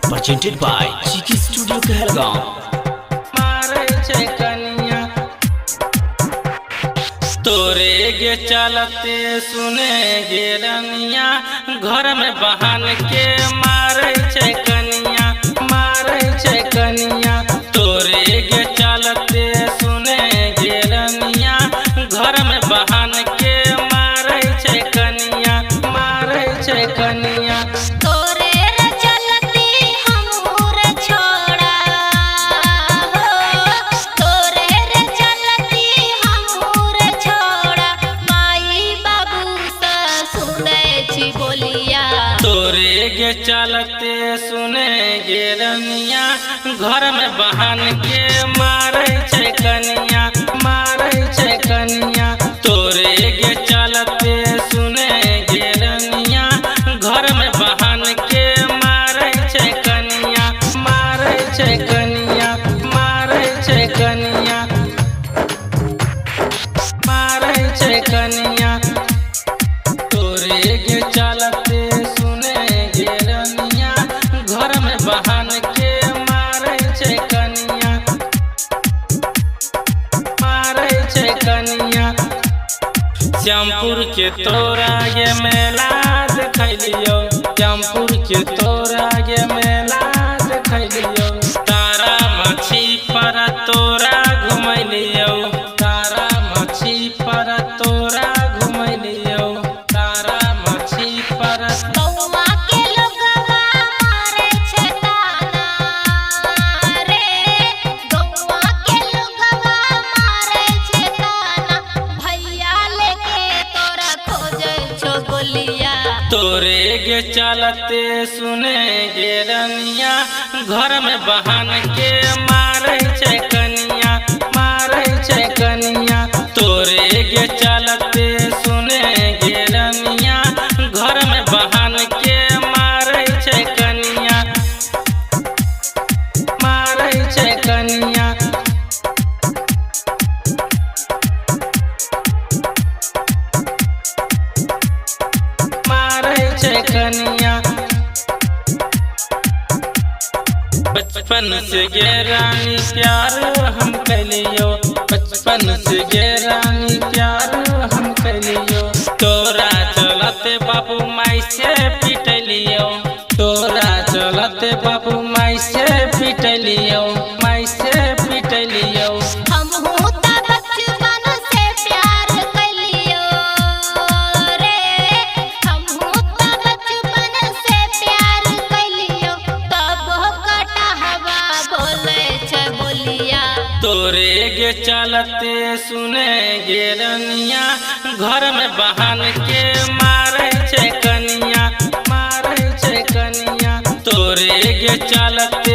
presented by Chiki Studio Kahalgaon। मारे छे कनिया तोरे गे चलते सुने गे रनिया घर में बहन के मारे छे कनिया तोरे गे चलते सुने गे रनिया घर में बहन के मारे छे कनिया तोरे रे चलती हमूर छोड़ा हो तोरे रे चलती हमूर छोड़ा माई बाबू सा सुने छी बोलिया तोरे गे चलते सुने गे रनिया घर में बहन के मारे छे कनिया तोरे गे चलते सुने गे रनिया घर में बहन के मारे छे कनिया तोरे गे चलते सुने गे रनिया घर में बहन के मारे छे कनिया श्यामपुर के तोरा गे मेला देखलियो तारा मछी पर तोरा घुमलियो बउआ के लोगवा मारे छे ताना रे बउआ के लोगवा मारे छे ताना भैया लेके तोरा खोजे छो बोलिया तोरे गे चलते सुने गे रनिया घर में बहन के मारे छे कनिया तोरे गे चलते सुने गे रनिया घर में बहन के मारे छे कनिया बचपन से गे रानी प्यार हम कैलियो तोरा चलते बाबू माई से पिटलियो हमहू त बचपन से प्यार कैलियो रे हमहू त बचपन से प्यार कैलियो तब कटा हवा बोले छे बोलिया तोरे गे चलते सुने गे रनिया घर में बहन के मारे छे कनिया तोरे गे चलते